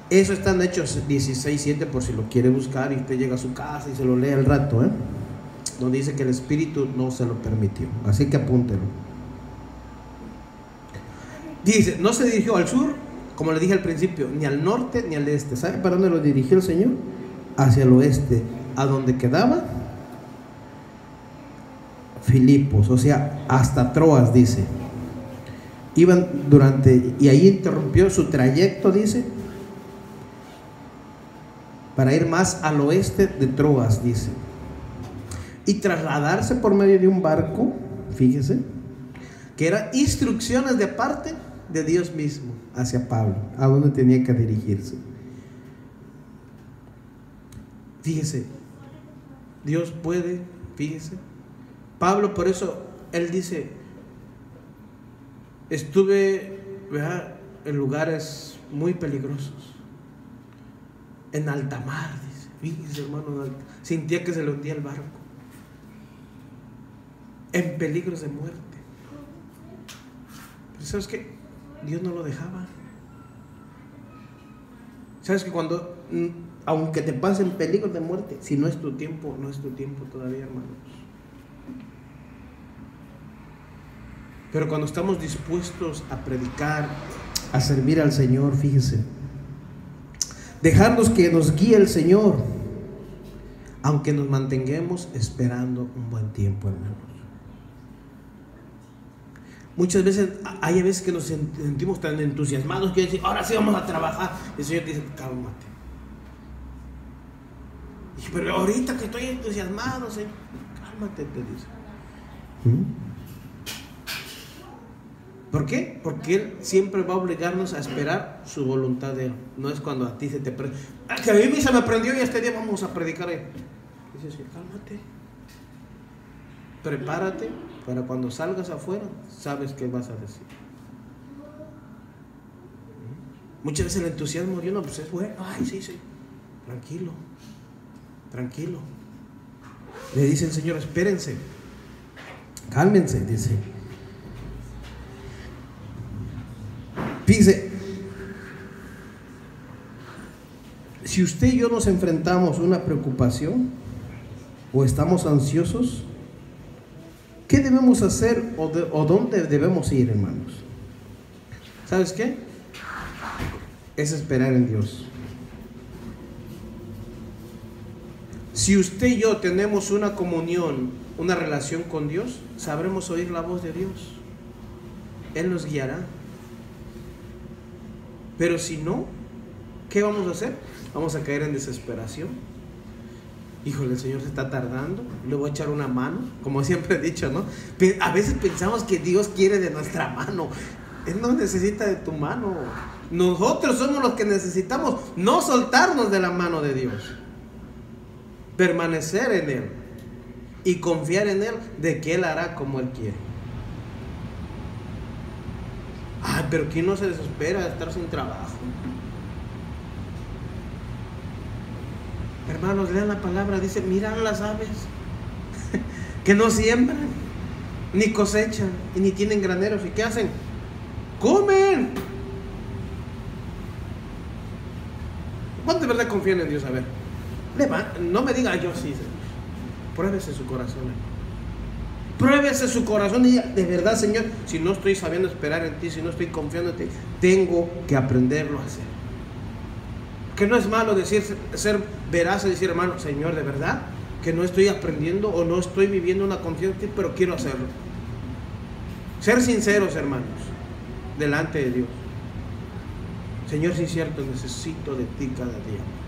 Eso está en Hechos 16:7, por si lo quiere buscar y usted llega a su casa y se lo lee al rato, donde dice que el Espíritu no se lo permitió. Así que apúntelo. Dice, no se dirigió al sur, como le dije al principio, ni al norte ni al este. ¿Sabe para dónde lo dirigió el Señor? Hacia el oeste, a donde quedaba Filipos, o sea, hasta Troas, dice. Iban y ahí interrumpió su trayecto, dice, para ir más al oeste de Troas, dice, y trasladarse por medio de un barco, fíjese, que eran instrucciones de parte de Dios mismo hacia Pablo, a donde tenía que dirigirse. Fíjese, Dios puede, fíjese. Pablo, por eso él dice, estuve, ¿verdad?, en lugares muy peligrosos, en alta mar, dice. Fíjese, hermano, sentía que se le hundía el barco, en peligros de muerte. Pero ¿sabes qué? Dios no lo dejaba. ¿Sabes que cuando, aunque te pasen peligros de muerte, si no es tu tiempo, no es tu tiempo todavía, hermanos? Pero cuando estamos dispuestos a predicar, a servir al Señor, fíjese, dejarnos que nos guíe el Señor, aunque nos mantengamos esperando un buen tiempo, hermanos. Muchas veces, hay veces que nos sentimos tan entusiasmados que decimos, ahora sí vamos a trabajar. Y el Señor dice, cálmate. Y, pero ahorita que estoy entusiasmado, Señor, cálmate, te dice. ¿Por qué? Porque Él siempre va a obligarnos a esperar su voluntad de Él. No es cuando a ti se te prende. Que a mí se me prendió y este día vamos a predicar. Dice, Señor, cálmate. Prepárate para cuando salgas afuera, sabes qué vas a decir. Muchas veces el entusiasmo de uno, pues es bueno, ay, sí, tranquilo, tranquilo. Le dice el Señor, espérense, cálmense, dice. Fíjese, si usted y yo nos enfrentamos a una preocupación o estamos ansiosos, ¿qué debemos hacer o dónde debemos ir, hermanos? ¿Sabes qué? Es esperar en Dios. Si usted y yo tenemos una comunión, una relación con Dios, sabremos oír la voz de Dios. Él nos guiará. Pero si no, ¿qué vamos a hacer? Vamos a caer en desesperación. Híjole, el Señor se está tardando, le voy a echar una mano, como siempre he dicho, ¿no? A veces pensamos que Dios quiere de nuestra mano. Él no necesita de tu mano. Nosotros somos los que necesitamos no soltarnos de la mano de Dios. Permanecer en Él y confiar en Él de que Él hará como Él quiere. Ay, pero ¿quién no se desespera de estar sin trabajo? Hermanos, lean la palabra, dice, miran las aves que no siembran, ni cosechan, y ni tienen graneros, ¿y qué hacen? ¡Comen! ¿Cuánto de verdad confían en Dios? A ver, no me diga yo sí, Señor. Pruébese su corazón. Pruébese su corazón y diga, de verdad, Señor, si no estoy sabiendo esperar en ti, si no estoy confiando en ti, tengo que aprenderlo a hacer. Que no es malo decir, ser veraz y decir, hermano, Señor, de verdad que no estoy aprendiendo o no estoy viviendo una confianza en ti, pero quiero hacerlo. Ser sinceros, hermanos, delante de Dios. Señor, sí es cierto, necesito de ti cada día más.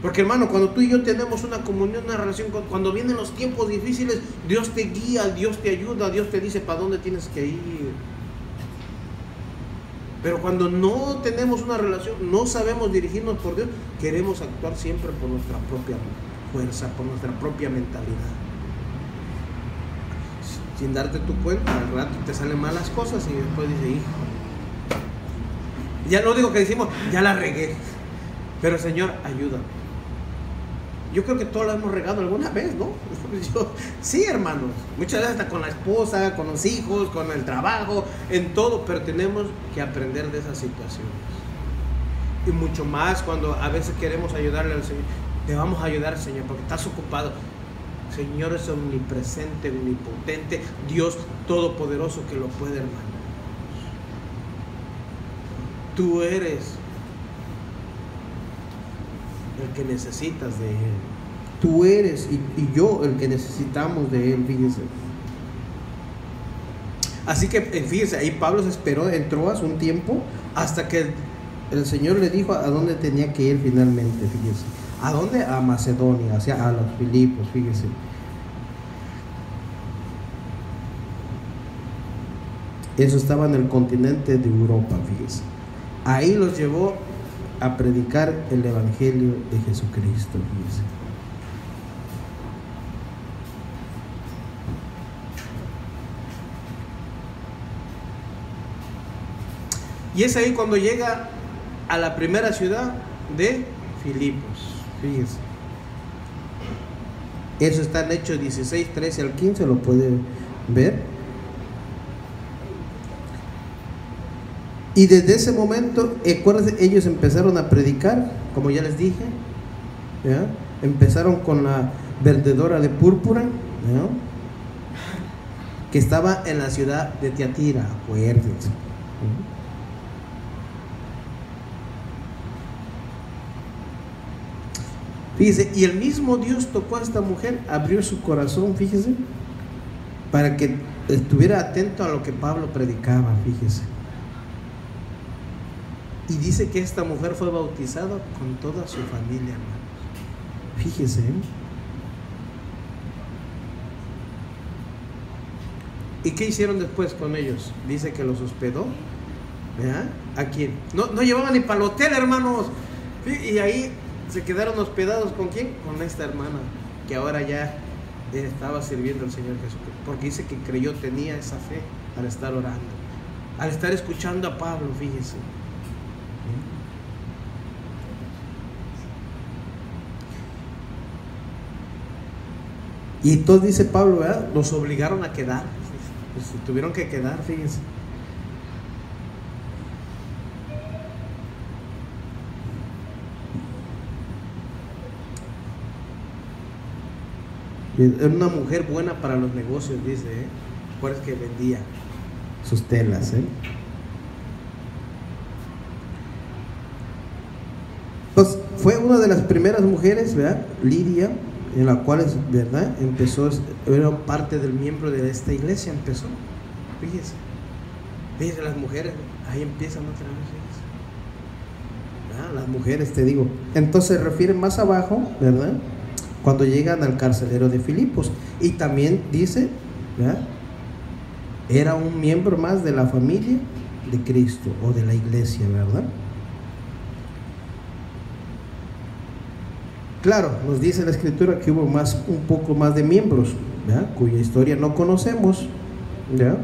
Porque, hermano, cuando tú y yo tenemos una comunión, una relación, cuando vienen los tiempos difíciles, Dios te guía, Dios te ayuda, Dios te dice para dónde tienes que ir. Pero cuando no tenemos una relación, no sabemos dirigirnos por Dios, queremos actuar siempre por nuestra propia fuerza, por nuestra propia mentalidad. Sin darte tu cuenta, al rato te salen malas cosas y después dices, hijo. Ya no digo que decimos, ya la regué, pero Señor, ayúdame. Yo creo que todos la hemos regado alguna vez, ¿no? Sí, hermanos, muchas veces hasta con la esposa, con los hijos, con el trabajo, en todo, pero tenemos que aprender de esas situaciones. Y mucho más cuando a veces queremos ayudarle al Señor. Te vamos a ayudar, Señor, porque estás ocupado. Señor es omnipresente, omnipotente, Dios todopoderoso que lo puede, hermano. Tú eres el que necesitas de Él. Tú eres y yo el que necesitamos de Él, fíjese. Así que fíjese, ahí Pablo se esperó en Troas un tiempo hasta que el Señor le dijo a dónde tenía que ir finalmente, fíjese. ¿A dónde? A Macedonia, a los Filipos, fíjese. Eso estaba en el continente de Europa, fíjese. Ahí los llevó a predicar el Evangelio de Jesucristo, fíjese. Y es ahí cuando llega a la primera ciudad de Filipos, fíjese. Eso está en Hechos 16, 13 al 15, lo puede ver. Y desde ese momento, ellos empezaron a predicar, como ya les dije, ¿ya? Empezaron con la vendedora de púrpura, ¿ya? Que estaba en la ciudad de Tiatira, acuérdense. Fíjese, y el mismo Dios tocó a esta mujer, abrió su corazón, fíjese, para que estuviera atento a lo que Pablo predicaba, fíjese. Y dice que esta mujer fue bautizada con toda su familia, hermanos. Fíjese. ¿Y qué hicieron después con ellos? Dice que los hospedó. ¿Verdad? ¿A quién? No llevaban ni para el hotel, hermanos. Y ahí se quedaron hospedados. ¿Con quién? Con esta hermana, que ahora ya estaba sirviendo al Señor Jesucristo. Porque dice que creyó, tenía esa fe al estar orando, al estar escuchando a Pablo, fíjese. Y entonces dice Pablo, ¿verdad? Los obligaron a quedar. Pues tuvieron que quedar, fíjense. Era una mujer buena para los negocios, dice, ¿eh? Por eso que vendía sus telas, ¿eh? Pues fue una de las primeras mujeres, ¿verdad? Lidia, en la cual, ¿verdad? Empezó, era parte del miembro de esta iglesia, empezó. Fíjese las mujeres, ahí empiezan otra vez, ¿verdad? Las mujeres, te digo. Entonces se refiere más abajo, ¿verdad? Cuando llegan al carcelero de Filipos. Y también dice, ¿verdad? Era un miembro más de la familia de Cristo o de la iglesia, ¿verdad? Claro, nos dice la Escritura que hubo un poco más de miembros, ¿verdad? Cuya historia no conocemos, ¿verdad?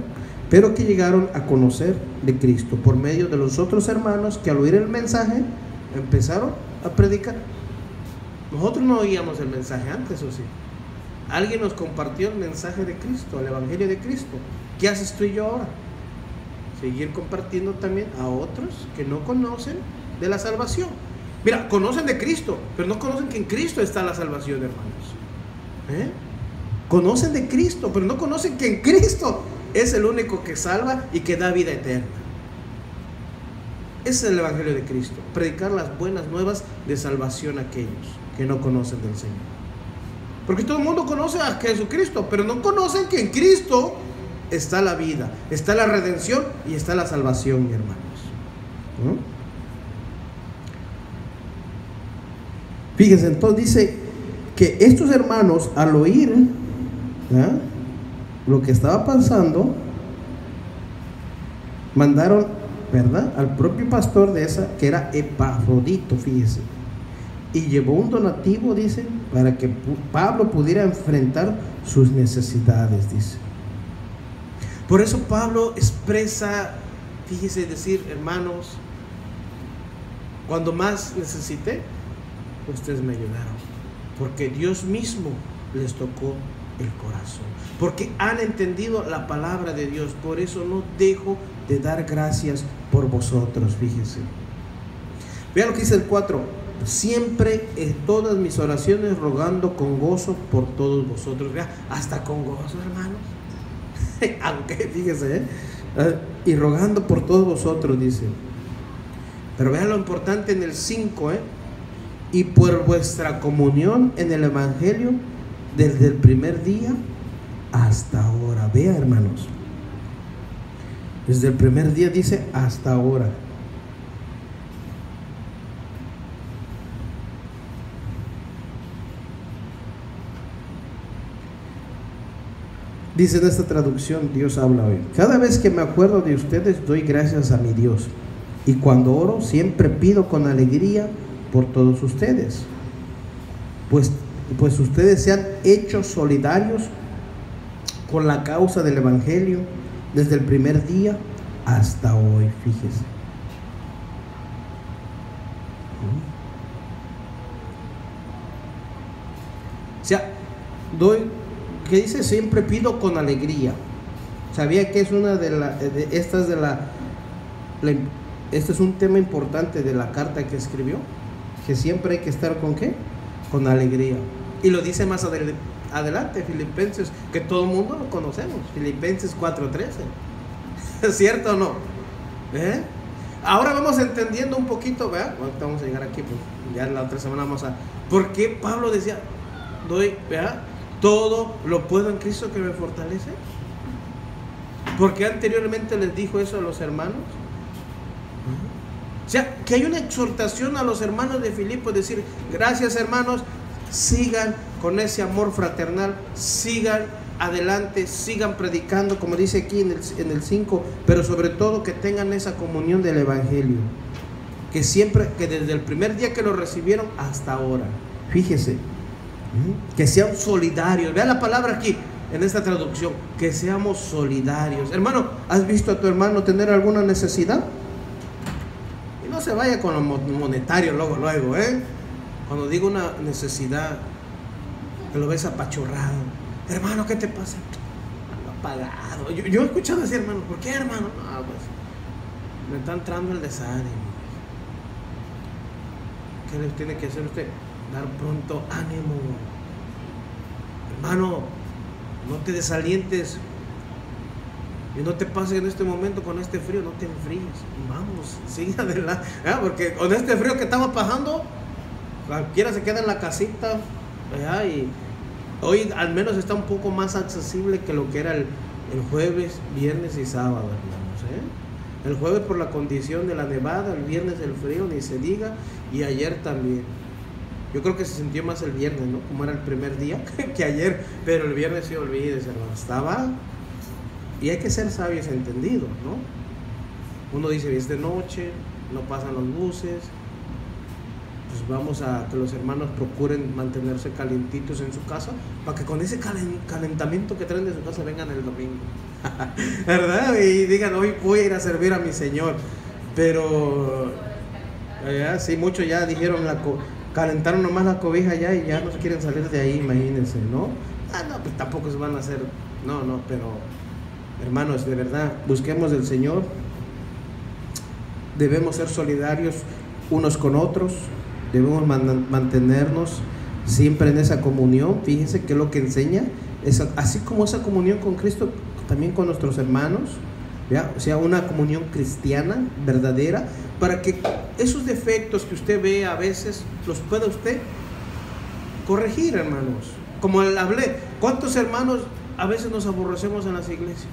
Pero que llegaron a conocer de Cristo por medio de los otros hermanos que al oír el mensaje empezaron a predicar. Nosotros no oíamos el mensaje antes, ¿o sí? Alguien nos compartió el mensaje de Cristo, el Evangelio de Cristo. ¿Qué haces tú y yo ahora? Seguir compartiendo también a otros que no conocen de la salvación. Mira, conocen de Cristo, pero no conocen que en Cristo está la salvación, hermanos. Conocen de Cristo, pero no conocen que en Cristo es el único que salva y que da vida eterna. Ese es el Evangelio de Cristo, predicar las buenas nuevas de salvación a aquellos que no conocen del Señor. Porque todo el mundo conoce a Jesucristo, pero no conocen que en Cristo está la vida, está la redención y está la salvación, mi hermanos. ¿No? Fíjense, entonces dice que estos hermanos, al oír lo que estaba pasando, mandaron, ¿verdad?, al propio pastor de esa, que era Epafrodito, fíjese, y llevó un donativo, dice, para que Pablo pudiera enfrentar sus necesidades, dice. Por eso Pablo expresa, fíjese, decir, hermanos, cuando más necesité, ustedes me ayudaron, porque Dios mismo les tocó el corazón, porque han entendido la palabra de Dios. Por eso no dejo de dar gracias por vosotros. Fíjense, vean lo que dice el 4: siempre en todas mis oraciones rogando con gozo por todos vosotros. Vean, hasta con gozo, hermanos. Aunque fíjense, y rogando por todos vosotros, dice. Pero vean lo importante en el 5, y por vuestra comunión en el Evangelio desde el primer día hasta ahora. Vea, hermanos, desde el primer día, dice, hasta ahora. Dice en esta traducción, Dios habla hoy: cada vez que me acuerdo de ustedes doy gracias a mi Dios, y cuando oro siempre pido con alegría por todos ustedes, pues ustedes se han hecho solidarios con la causa del Evangelio desde el primer día hasta hoy. Fíjese. O sea, que dice siempre pido con alegría. ¿Sabía que es una este es un tema importante de la carta que escribió? Que siempre hay que estar ¿con qué? Con alegría. Y lo dice más adelante, Filipenses, que todo el mundo lo conocemos, Filipenses 4:13. ¿Es cierto o no? Ahora vamos entendiendo un poquito, ¿verdad? Vamos a llegar aquí, pues ya la otra semana vamos a... ¿Por qué Pablo decía, ¿verdad?, todo lo puedo en Cristo que me fortalece? Porque anteriormente les dijo eso a los hermanos. O sea, que hay una exhortación a los hermanos de Filipos, decir, gracias hermanos, sigan con ese amor fraternal, sigan adelante, sigan predicando, como dice aquí en el 5, pero sobre todo que tengan esa comunión del Evangelio, que siempre, que desde el primer día que lo recibieron hasta ahora, fíjese, que sean solidarios. Vea la palabra aquí en esta traducción, que seamos solidarios. Hermano, ¿has visto a tu hermano tener alguna necesidad? No se vaya con lo monetario luego, cuando digo una necesidad, que lo ves apachurrado, hermano, ¿qué te pasa? Apagado. Yo he escuchado decir, hermano, ¿por qué, hermano? No, pues me está entrando el desánimo. ¿Qué le tiene que hacer usted? Dar pronto ánimo. Hermano, no te desalientes. Y no te pases en este momento con este frío, no te enfríes. Vamos, sigue adelante. Porque con este frío que estamos pasando, cualquiera se queda en la casita. Y hoy al menos está un poco más accesible que lo que era el jueves, viernes y sábado, hermanos. El jueves por la condición de la nevada, el viernes el frío, ni se diga, y ayer también. Yo creo que se sintió más el viernes, ¿no? Como era el primer día que ayer, pero el viernes sí, olvídese, hermano, estaba... Y hay que ser sabios entendidos, ¿no? Uno dice, es de noche, no pasan los buses, pues vamos a que los hermanos procuren mantenerse calientitos en su casa, para que con ese calentamiento que traen de su casa vengan el domingo, ¿verdad? Y digan, hoy voy a ir a servir a mi Señor. Pero, sí, muchos ya dijeron, calentaron nomás la cobija ya y ya no se quieren salir de ahí, imagínense, ¿no? No, pues tampoco se van a hacer, no, pero... Hermanos, de verdad, busquemos del Señor. Debemos ser solidarios unos con otros. Debemos mantenernos siempre en esa comunión. Fíjense que lo que enseña es, así como esa comunión con Cristo, también con nuestros hermanos, ¿ya? O sea, una comunión cristiana verdadera, para que esos defectos que usted ve a veces los pueda usted corregir, hermanos. Como hablé, ¿cuántos hermanos a veces nos aborrecemos en las iglesias?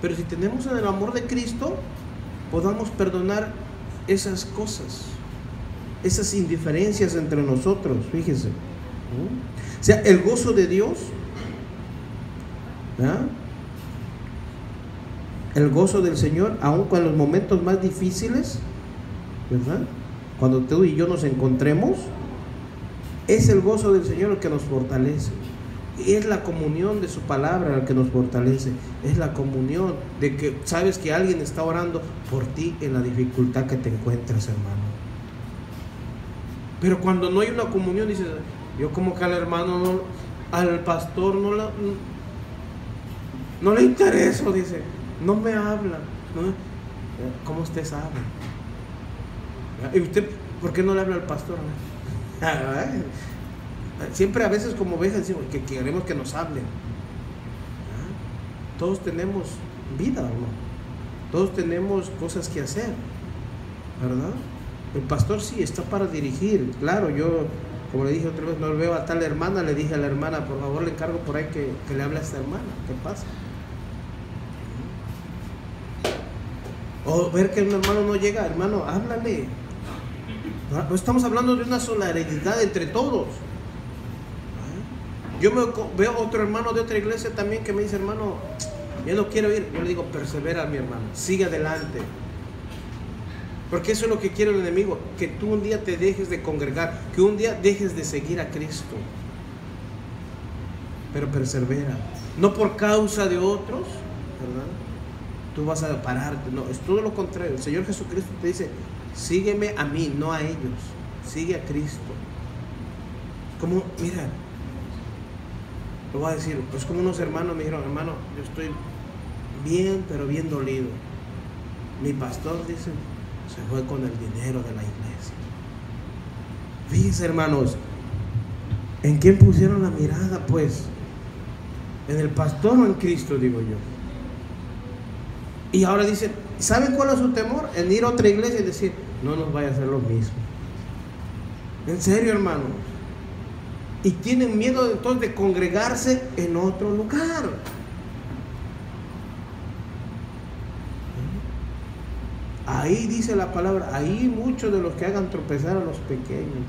Pero si tenemos el amor de Cristo, podamos perdonar esas cosas, esas indiferencias entre nosotros, fíjese. O sea, el gozo de Dios, ¿ya? El gozo del Señor, aun con los momentos más difíciles, ¿verdad? Cuando tú y yo nos encontremos, es el gozo del Señor el que nos fortalece. Es la comunión de su palabra el que nos fortalece. Es la comunión de que sabes que alguien está orando por ti en la dificultad que te encuentras, hermano. Pero cuando no hay una comunión, dices, yo como que al hermano, al pastor no le intereso, dice, no me habla, ¿no? ¿Cómo usted sabe? ¿Y usted por qué no le habla al pastor? Siempre a veces como ovejas decimos que queremos que nos hablen. Todos tenemos vida, ¿no? Todos tenemos cosas que hacer, ¿verdad? El pastor sí está para dirigir. Claro, yo, como le dije otra vez, no veo a tal hermana, le dije a la hermana, por favor le encargo por ahí que le hable a esta hermana. ¿Qué pasa? O ver que un hermano no llega, hermano, háblale. No estamos hablando de una solidaridad entre todos. Yo veo otro hermano de otra iglesia también que me dice, hermano, yo no quiero ir. Yo le digo, persevera, mi hermano, sigue adelante. Porque eso es lo que quiere el enemigo, que tú un día te dejes de congregar, que un día dejes de seguir a Cristo. Pero persevera, no por causa de otros, ¿verdad? Tú vas a pararte, no, es todo lo contrario. El Señor Jesucristo te dice, sígueme a mí, no a ellos, sigue a Cristo. Como, mira, lo voy a decir, pues como unos hermanos me dijeron, hermano, yo estoy bien, pero bien dolido. Mi pastor, dice, se fue con el dinero de la iglesia. Fíjense, hermanos, ¿en quién pusieron la mirada, pues? ¿En el pastor o en Cristo, digo yo? Y ahora dicen, ¿saben cuál es su temor? En ir a otra iglesia y decir, no nos vaya a hacer lo mismo. En serio, hermanos. Y tienen miedo entonces de congregarse en otro lugar. Ahí dice la palabra, ahí muchos de los que hagan tropezar a los pequeños.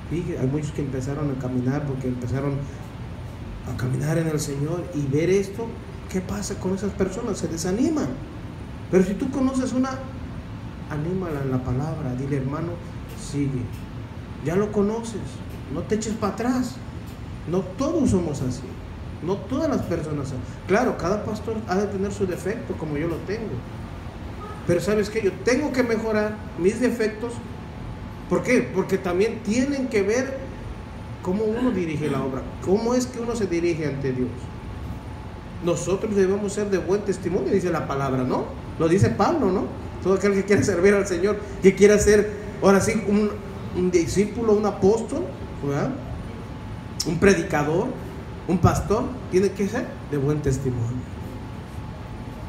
Fíjate, hay muchos que empezaron a caminar porque empezaron a caminar en el Señor y ver esto. ¿Qué pasa con esas personas? Se desaniman. Pero si tú conoces una, anímala en la palabra, dile, hermano, sigue. Ya lo conoces, no te eches para atrás. No todos somos así, no todas las personas son. Claro, cada pastor ha de tener su defecto como yo lo tengo. Pero ¿sabes qué? Yo tengo que mejorar mis defectos. ¿Por qué? Porque también tienen que ver cómo uno dirige la obra, cómo es que uno se dirige ante Dios. Nosotros debemos ser de buen testimonio, dice la palabra, ¿no? Lo dice Pablo, ¿no? Todo aquel que quiere servir al Señor, que quiera ser, ahora sí, un discípulo, un apóstol, ¿verdad? Un predicador, un pastor, tiene que ser de buen testimonio.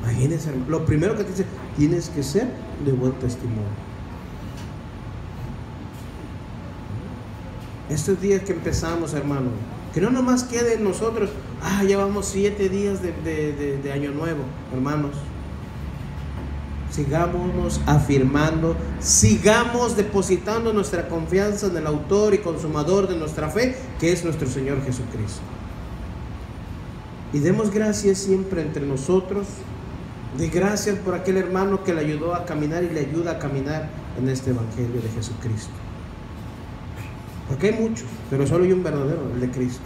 Imagínense, lo primero que te dice, tienes que ser de buen testimonio. Estos días que empezamos, hermano, que no nomás quede en nosotros, llevamos 7 días de Año Nuevo, hermanos. Sigámonos afirmando, sigamos depositando nuestra confianza en el autor y consumador de nuestra fe, que es nuestro Señor Jesucristo. Y demos gracias siempre entre nosotros. De gracias por aquel hermano que le ayudó a caminar y le ayuda a caminar en este Evangelio de Jesucristo. Porque hay muchos, pero solo hay un verdadero, el de Cristo.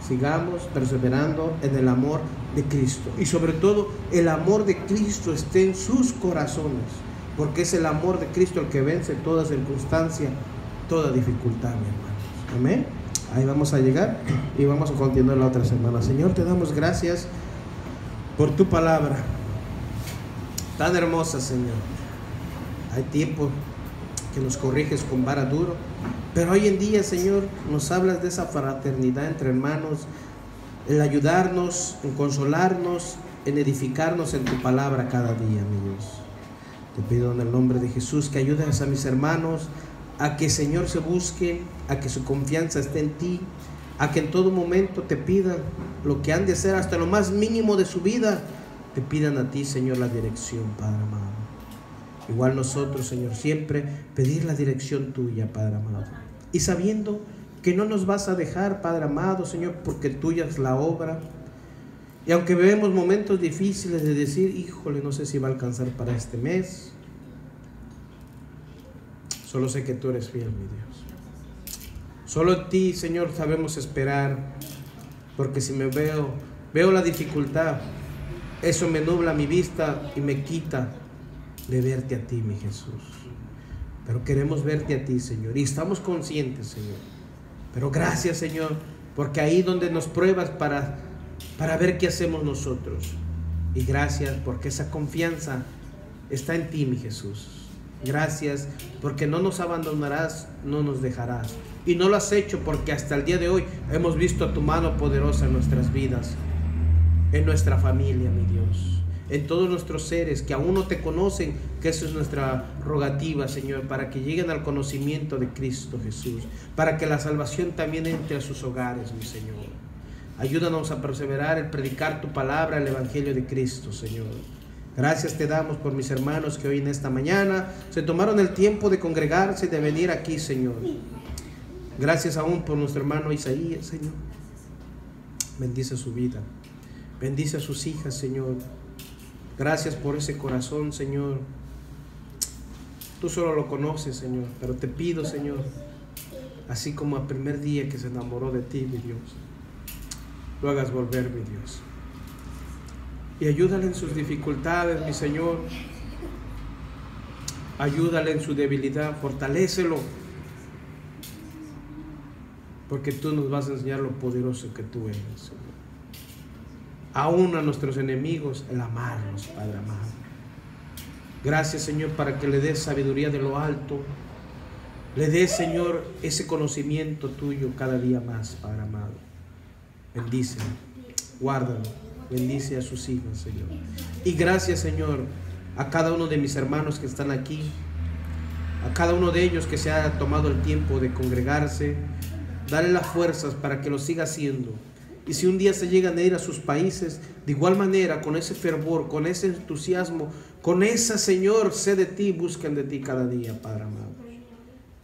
Sigamos perseverando en el amor de Cristo. Y sobre todo, el amor de Cristo esté en sus corazones. Porque es el amor de Cristo el que vence toda circunstancia, toda dificultad, mi hermano. Amén. Ahí vamos a llegar y vamos a continuar la otra semana. Señor, te damos gracias por tu palabra tan hermosa, Señor. Hay tiempo que nos corriges con vara duro, pero hoy en día, Señor, nos hablas de esa fraternidad entre hermanos, en ayudarnos, en consolarnos, en edificarnos en tu palabra cada día, mi Dios. Te pido en el nombre de Jesús que ayudes a mis hermanos a que, Señor, se busquen, a que su confianza esté en ti, a que en todo momento te pidan lo que han de hacer, hasta lo más mínimo de su vida, te pidan a ti, Señor, la dirección, Padre amado. Igual nosotros, Señor, siempre pedir la dirección tuya, Padre amado. Y sabiendo que no nos vas a dejar, Padre amado, Señor, porque tuya es la obra. Y aunque vemos momentos difíciles de decir, híjole, no sé si va a alcanzar para este mes, solo sé que tú eres fiel, mi Dios. Solo en ti, Señor, sabemos esperar, porque si me veo la dificultad, eso me nubla mi vista y me quita de verte a ti, mi Jesús. Pero queremos verte a ti, Señor, y estamos conscientes, Señor. Pero gracias, Señor, porque ahí donde nos pruebas para ver qué hacemos nosotros. Y gracias porque esa confianza está en ti, mi Jesús. Gracias porque no nos abandonarás, no nos dejarás. Y no lo has hecho porque hasta el día de hoy hemos visto tu mano poderosa en nuestras vidas, en nuestra familia, mi Dios, en todos nuestros seres que aún no te conocen, que eso es nuestra rogativa, Señor, para que lleguen al conocimiento de Cristo Jesús, para que la salvación también entre a sus hogares, mi Señor. Ayúdanos a perseverar en predicar tu palabra, el Evangelio de Cristo, Señor. Gracias te damos por mis hermanos que hoy en esta mañana se tomaron el tiempo de congregarse y de venir aquí, Señor. Gracias aún por nuestro hermano Isaías, Señor. Bendice su vida, bendice a sus hijas, Señor. Gracias por ese corazón, Señor. Tú solo lo conoces, Señor, pero te pido, Señor, así como el primer día que se enamoró de ti, mi Dios, lo hagas volver, mi Dios. Y ayúdale en sus dificultades, mi Señor. Ayúdale en su debilidad, fortalécelo, porque tú nos vas a enseñar lo poderoso que tú eres, Señor. Aún a nuestros enemigos, el amarlos, Padre amado. Gracias, Señor, para que le des sabiduría de lo alto. Le des, Señor, ese conocimiento tuyo cada día más, Padre amado. Bendícelo, guárdalo, bendice a sus hijos, Señor. Y gracias, Señor, a cada uno de mis hermanos que están aquí, a cada uno de ellos que se ha tomado el tiempo de congregarse. Dale las fuerzas para que lo siga haciendo. Y si un día se llegan a ir a sus países, de igual manera, con ese fervor, con ese entusiasmo, con esa, Señor, sed de ti, buscan de ti cada día, Padre amado.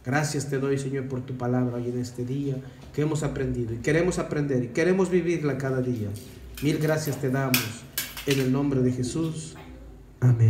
Gracias te doy, Señor, por tu palabra hoy en este día que hemos aprendido y queremos aprender y queremos vivirla cada día. Mil gracias te damos en el nombre de Jesús. Amén.